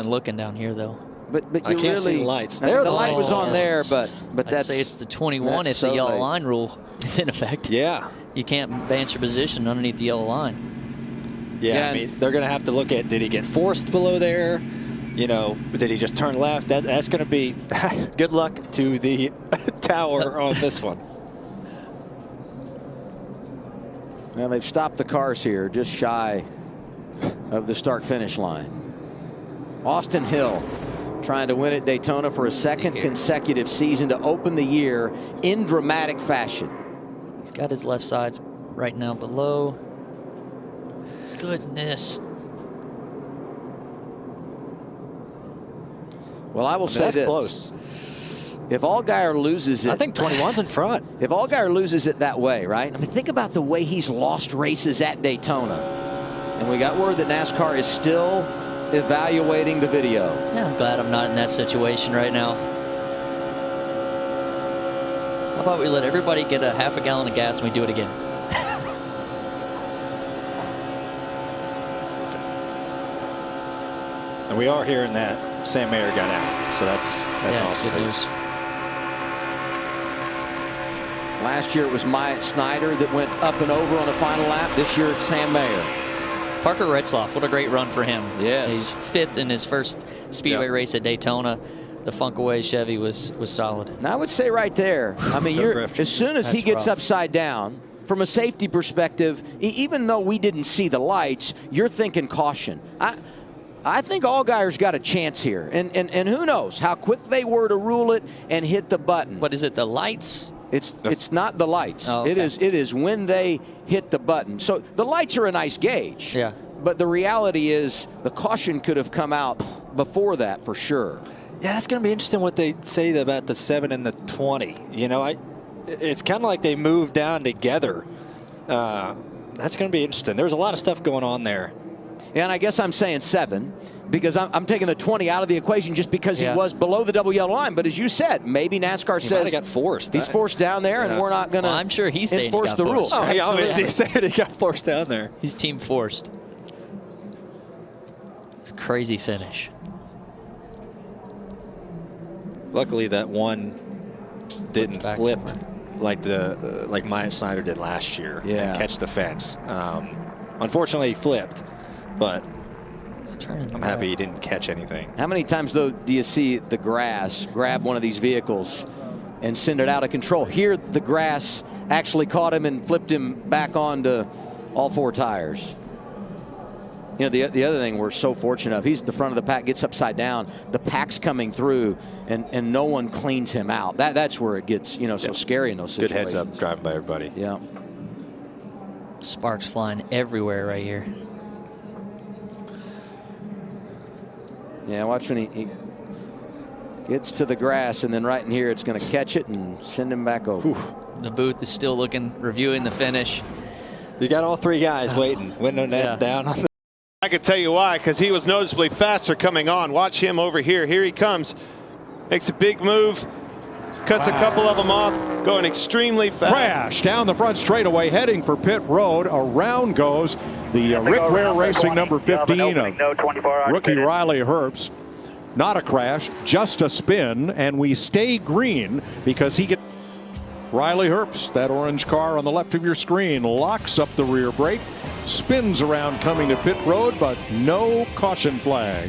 even looking down here though. But I can't see the lights. The light was on there, but that's say it's the 21 if the yellow line rule is in effect. Yeah. You can't advance your position underneath the yellow line. Yeah, I mean, they're going to have to look at, did he get forced below there? You know, did he just turn left? That's going to be good luck to the tower on this one. Well, they've stopped the cars here just shy of the start-finish line. Austin Hill trying to win at Daytona for a 2nd consecutive season to open the year in dramatic fashion. He's got his left sides right now below. Goodness. Well, I will say that's this. Close. If Allgaier loses it, I think 21's in front. if Allgaier loses it that way, right? I mean, think about the way he's lost races at Daytona. And we got word that NASCAR is still evaluating the video. Yeah, I'm glad I'm not in that situation right now. How about we let everybody get a half a gallon of gas and we do it again? And we are hearing that Sam Mayer got out, so that's awesome good news. Last year it was Myatt Snyder that went up and over on the final lap. This year it's Sam Mayer. Parker Retzlaff, what a great run for him. Yes. He's 5th in his first Speedway race at Daytona. The Funkaway Chevy was solid. And I would say right there, I mean, as soon as he gets upside down, from a safety perspective, even though we didn't see the lights, you're thinking caution. I think Allgaier's got a chance here. And who knows how quick they were to rule it and hit the button. What is it, the lights? It's not the lights. Oh, okay. It is when they hit the button. So the lights are a nice gauge. Yeah. But the reality is the caution could have come out before that for sure. Yeah, that's going to be interesting what they say about the 7 and the 20. You know, it's kind of like they moved down together. That's going to be interesting. There's a lot of stuff going on there. And I guess I'm saying 7 because I'm taking the 20 out of the equation just because he was below the double yellow line. But as you said, maybe NASCAR says he got forced. He's forced down there, and we're not going to I'm sure he's enforce the rules. Oh, he obviously said he got forced down there. He's team forced. It's a crazy finish. Luckily, that one didn't flip like like Myatt Snyder did last year and catch the fence. Unfortunately, he flipped, but I'm happy he didn't catch anything. How many times, though, do you see the grass grab one of these vehicles and send it out of control? Here, the grass actually caught him and flipped him back onto all 4 tires. You know, the other thing we're so fortunate of, he's at the front of the pack, gets upside down, the pack's coming through, and no one cleans him out. That's where it gets, so scary in those situations. Good heads up driving by everybody. Yeah. Sparks flying everywhere right here. Yeah, watch when he gets to the grass, and then right in here, it's going to catch it and send him back over. Whew. The booth is still reviewing the finish. You got all 3 guys waiting, windowing that down on the. I could tell you why, because he was noticeably faster coming on. Watch him over here. Here he comes. Makes a big move. Cuts a couple of them off. Going extremely fast. Crash down the front straightaway, heading for pit road. Around goes the Rick Ware Racing number 15 of rookie Riley Herbst. Not a crash, just a spin, and we stay green because he gets. Riley Herbst, that orange car on the left of your screen, locks up the rear brake, spins around coming to pit road, but no caution flag.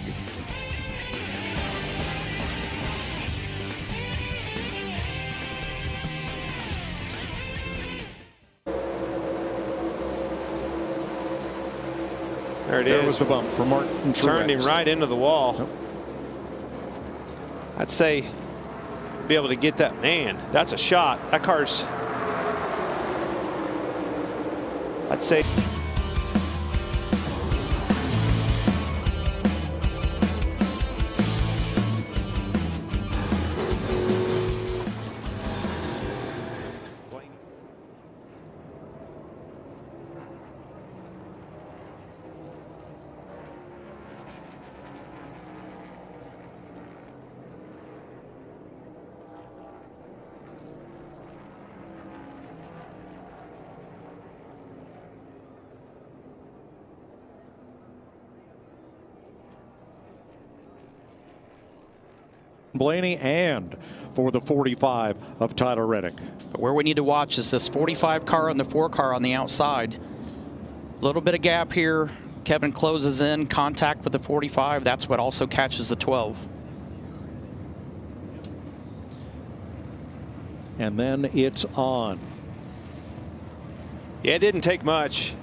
There it is. There was the bump for Martin Truex. Turned him right into the wall. Yep. I'd say be able to get that. Man, that's a shot. That car's, I'd say. Blaney and for the 45 of Tyler Reddick. But where we need to watch is this 45 car and the 4 car on the outside. A little bit of gap here. Kevin closes in, contact with the 45. That's what also catches the 12. And then it's on. Yeah, it didn't take much.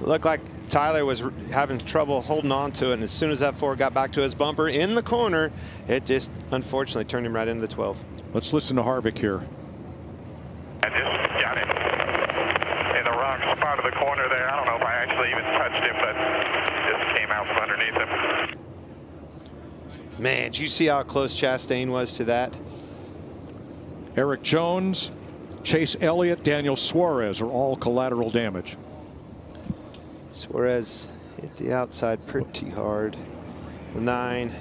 It looked like Tyler was having trouble holding on to it, and as soon as that 4 got back to his bumper in the corner, it just unfortunately turned him right into the 12. Let's listen to Harvick here. I just got him in the wrong spot of the corner there. I don't know if I actually even touched him, but just came out from underneath him. Man, did you see how close Chastain was to that? Eric Jones Chase Elliott, Daniel Suarez are all collateral damage. Suarez hit the outside pretty hard. 9.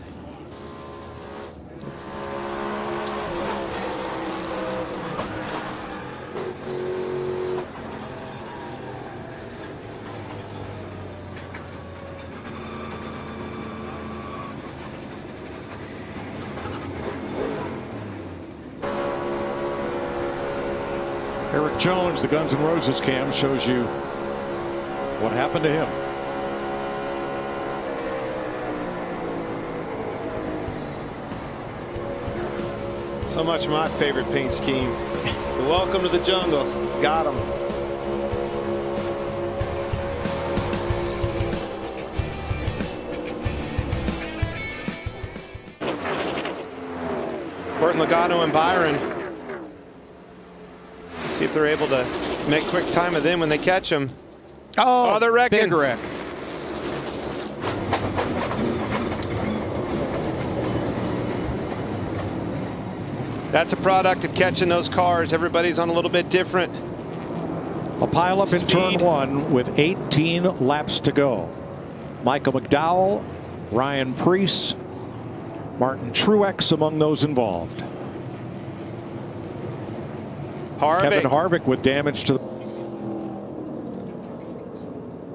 Eric Jones, the Guns N' Roses cam, shows you what happened to him. So much of my favorite paint scheme. Welcome to the jungle. Got him. Burton, Logano, and Byron. See if they're able to make quick time of them when they catch them. Oh, they're wrecking. Big wreck. That's a product of catching those cars. Everybody's on a little bit different. A pileup in turn 1 with 18 laps to go. Michael McDowell, Ryan Preece, Martin Truex among those involved. Kevin Harvick with damage to the...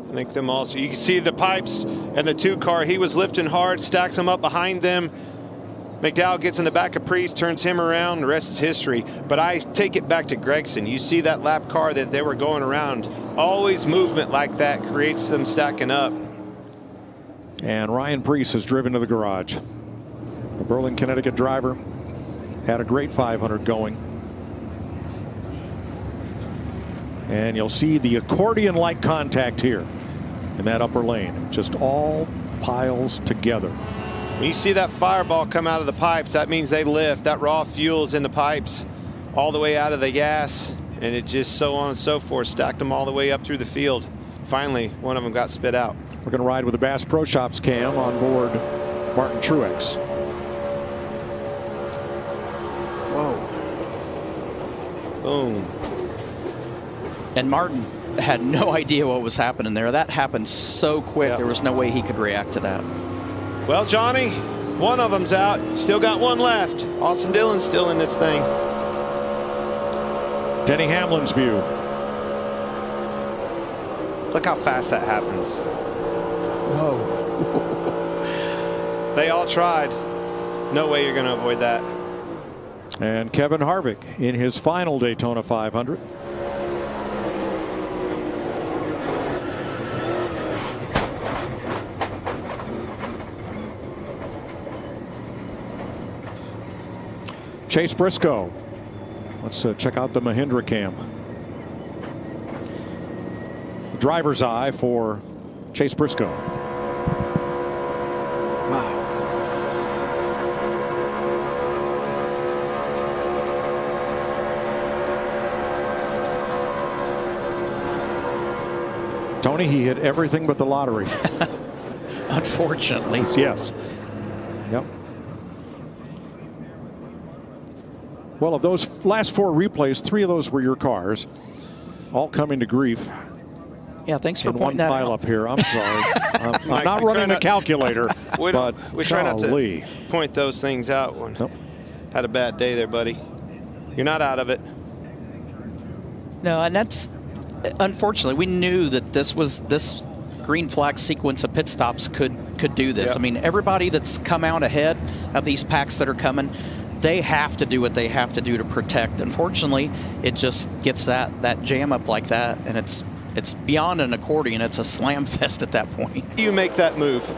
I think them also. You can see the pipes and the 2 car. He was lifting hard, stacks them up behind them. McDowell gets in the back of Preece, turns him around. The rest is history. But I take it back to Gregson. You see that lap car that they were going around. Always movement like that creates them stacking up. And Ryan Preece has driven to the garage. The Berlin, Connecticut driver had a great 500 going. And you'll see the accordion-like contact here in that upper lane. Just all piles together. When you see that fireball come out of the pipes, that means they lift. That raw fuel's in the pipes all the way out of the gas. And it just so on and so forth. Stacked them all the way up through the field. Finally, one of them got spit out. We're going to ride with the Bass Pro Shops cam on board Martin Truex. Whoa. Boom. And Martin had no idea what was happening there. That happened so quick. Yep. There was no way he could react to that. Well, Johnny, one of them's out. Still got one left. Austin Dillon's still in this thing. Denny Hamlin's view. Look how fast that happens. Whoa. They all tried. No way you're going to avoid that. And Kevin Harvick in his final Daytona 500. Chase Briscoe. Let's check out the Mahindra cam. The driver's eye for Chase Briscoe. Wow. Tony, he hit everything but the lottery. Unfortunately. Yes. Yep. Well, of those last 4 replays, 3 of those were your cars, all coming to grief. Yeah, thanks for pointing that out. out. One pile up here. I'm sorry. I'm not running the calculator, but we try not to point those things out. When had a bad day there, buddy. You're not out of it. No, and that's unfortunately we knew that this green flag sequence of pit stops could do this. Yep. I mean, everybody that's come out ahead of these packs that are coming, they have to do what they have to do to protect. Unfortunately, it just gets that jam up like that, and it's beyond an accordion. It's a slam fest at that point. You make that move.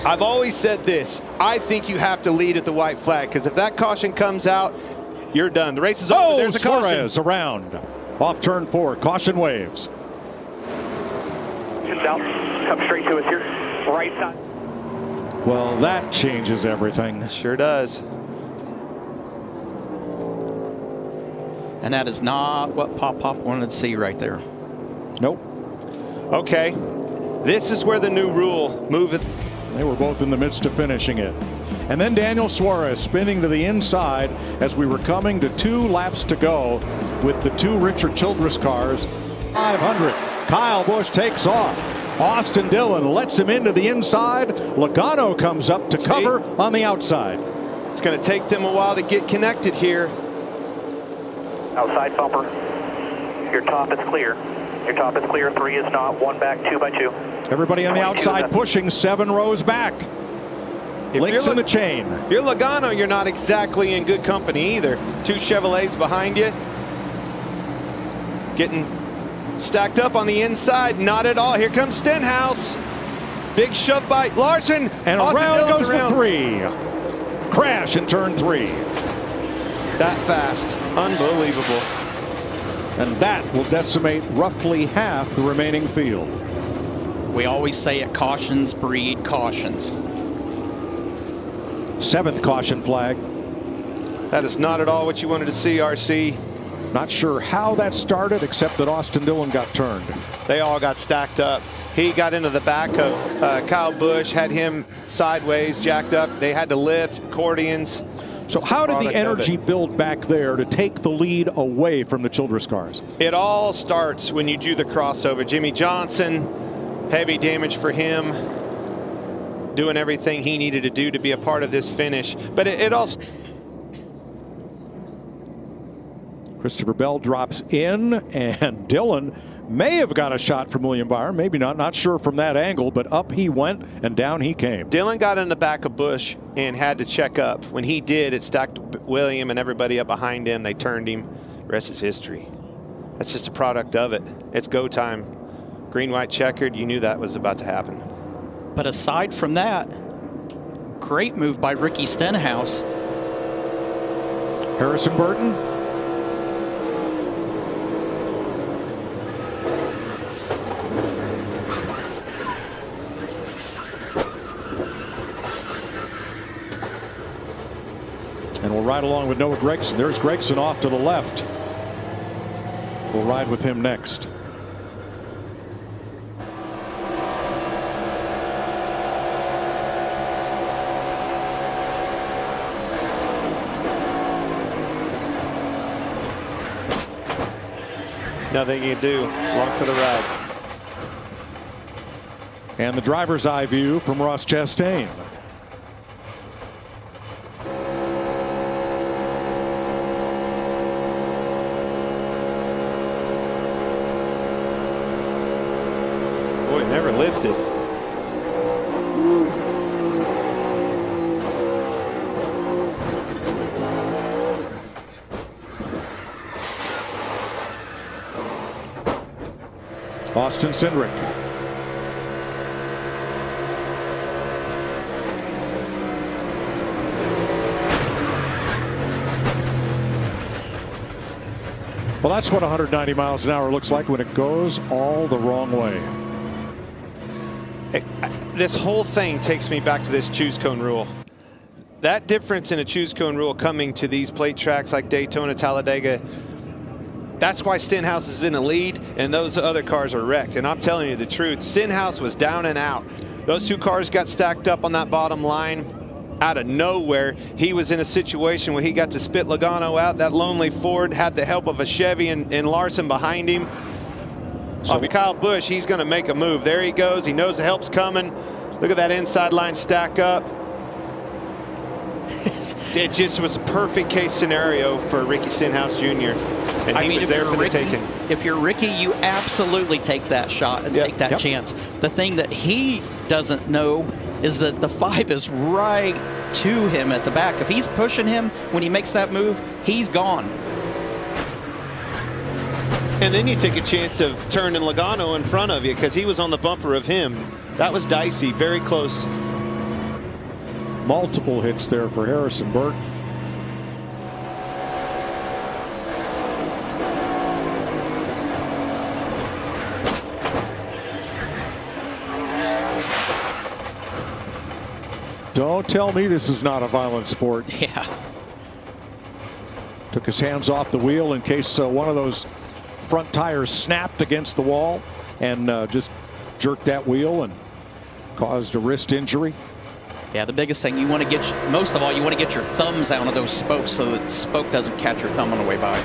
I've always said this. I think you have to lead at the white flag, because if that caution comes out, you're done. The race is over. There's a caution. Suarez around. Off turn 4. Caution waves. South. Come straight to us here. Right side. Well, that changes everything. Sure does. And that is not what Pop wanted to see right there. Nope. Okay. This is where the new rule, move They were both in the midst of finishing it. And then Daniel Suarez spinning to the inside as we were coming to 2 laps to go with the 2 Richard Childress cars. 500. Kyle Busch takes off. Austin Dillon lets him into the inside. Logano comes up to cover on the outside. It's going to take them a while to get connected here. Outside bumper. Your top is clear. Your top is clear. 3 is not. 1 back, 2 by 2. Everybody on the outside pushing 7 rows back. Links in the chain. If you're Logano, you're not exactly in good company either. 2 Chevrolets behind you. Getting stacked up on the inside. Not at all. Here comes Stenhouse. Big shove by Larson. And around goes the 3. Crash in turn 3. That fast. Unbelievable. And that will decimate roughly half the remaining field. We always say it, cautions breed cautions. 7th caution flag. That is not at all what you wanted to see, RC. Not sure how that started, except that Austin Dillon got turned. They all got stacked up. He got into the back of Kyle Busch, had him sideways, jacked up. They had to lift, accordions. So how did the energy build back there to take the lead away from the Childress cars? It all starts when you do the crossover. Jimmy Johnson, heavy damage for him, doing everything he needed to do to be a part of this finish. But it also... Christopher Bell drops in, and Dillon may have got a shot from William Byron. Maybe not. Not sure from that angle, but up he went and down he came. Dillon got in the back of Busch and had to check up. When he did, it stacked William and everybody up behind him. They turned him. The rest is history. That's just a product of it. It's go time. Green, white, checkered. You knew that was about to happen. But aside from that, great move by Ricky Stenhouse. Harrison Burton. And we'll ride along with Noah Gragson. There's Gragson off to the left. We'll ride with him next. Nothing you can do. Along for the ride. And the driver's eye view from Ross Chastain. Boy, never lifted. Austin Cindric. Well, that's what 190 miles an hour looks like when it goes all the wrong way. This whole thing takes me back to this choose cone rule. That difference in a choose cone rule coming to these plate tracks like Daytona, Talladega, that's why Stenhouse is in the lead and those other cars are wrecked. And I'm telling you the truth, Stenhouse was down and out. Those 2 cars got stacked up on that bottom line out of nowhere. He was in a situation where he got to spit Logano out. That lonely Ford had the help of a Chevy and Larson behind him. So Kyle Busch, he's going to make a move. There he goes. He knows the help's coming. Look at that inside line stack up. It just was a perfect case scenario for Ricky Stenhouse Jr. And he was there for the taking. If you're Ricky, you absolutely take that shot and take that chance. The thing that he doesn't know is that the 5 is right to him at the back. If he's pushing him when he makes that move, he's gone. And then you take a chance of turning Logano in front of you because he was on the bumper of him. That was dicey, very close. Multiple hits there for Harrison Burton. Don't tell me this is not a violent sport. Yeah. Took his hands off the wheel in case one of those front tires snapped against the wall and just jerked that wheel and caused a wrist injury. Yeah, the biggest thing, you want to get, most of all, you want to get your thumbs out of those spokes so that the spoke doesn't catch your thumb on the way by.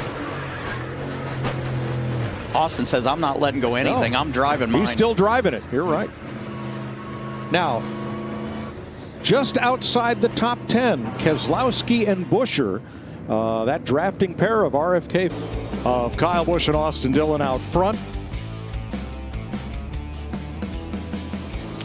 Austin says, I'm not letting go anything. No, I'm driving mine. He's still driving it. You're right. Now, just outside the top 10, Keselowski and Buescher, that drafting pair of RFK, of Kyle Busch and Austin Dillon out front.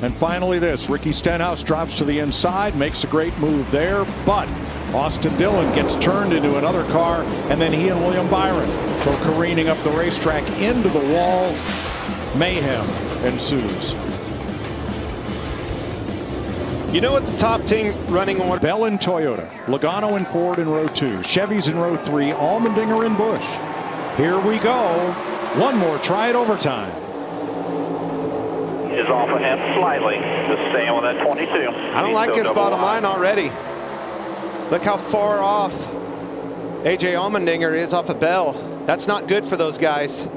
And finally this, Ricky Stenhouse drops to the inside, makes a great move there, but Austin Dillon gets turned into another car, and then he and William Byron go careening up the racetrack into the wall. Mayhem ensues. You know what the top 10 running order? Bell in Toyota, Logano and Ford in row 2, Chevys in row 3, Allmendinger and Busch. Here we go. One more try at overtime. Is off of him slightly. Just staying with that 22. I don't like his bottom line already. Look how far off AJ Allmendinger is off of Bell. That's not good for those guys.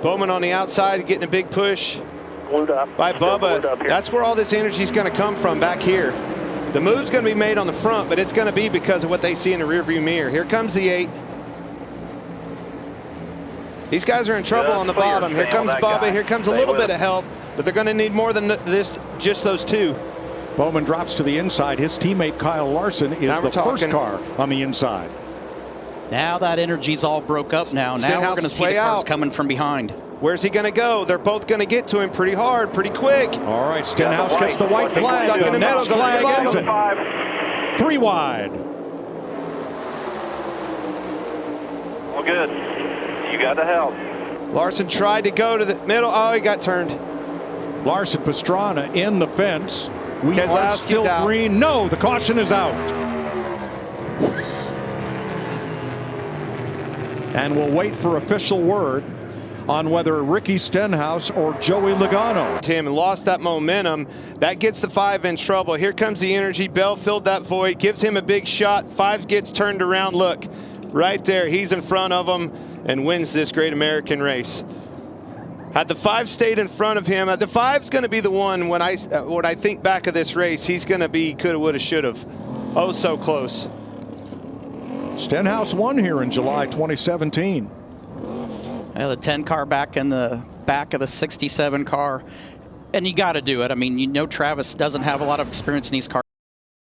Bowman on the outside getting a big push by Bubba. That's where all this energy is going to come from, back here. The move's going to be made on the front, but it's going to be because of what they see in the rearview mirror. Here comes the 8. These guys are in trouble on the bottom. Here comes Bubba. Here comes a little bit of help, but they're going to need more than this, just those 2. Bowman drops to the inside. His teammate Kyle Larson is the first car on the inside. Now that energy's all broke up now. Now we're going to see the cars coming from behind. Where's he going to go? They're both going to get to him pretty hard, pretty quick. All right, Stenhouse gets the white flag. Stuck in the middle. Flag ends it. 3 wide. Well, good. You got the help. Larson tried to go to the middle. Oh, he got turned. Larson Pastrana in the fence. We are Keselowski's still out. green. No, the caution is out. And we'll wait for official word on whether Ricky Stenhouse or Joey Logano. Tim lost that momentum. That gets the 5 in trouble. Here comes the energy. Bell filled that void, gives him a big shot. 5 gets turned around. Look, right there. He's in front of him and wins this great American race. Had the 5 stayed in front of him, the 5's going to be the one when I think back of this race, he's going to be coulda, woulda, shoulda. Oh, so close. Stenhouse won here in July 2017. Yeah, the 10 car back in the back of the 67 car. And you got to do it. I mean, you know Travis doesn't have a lot of experience in these cars.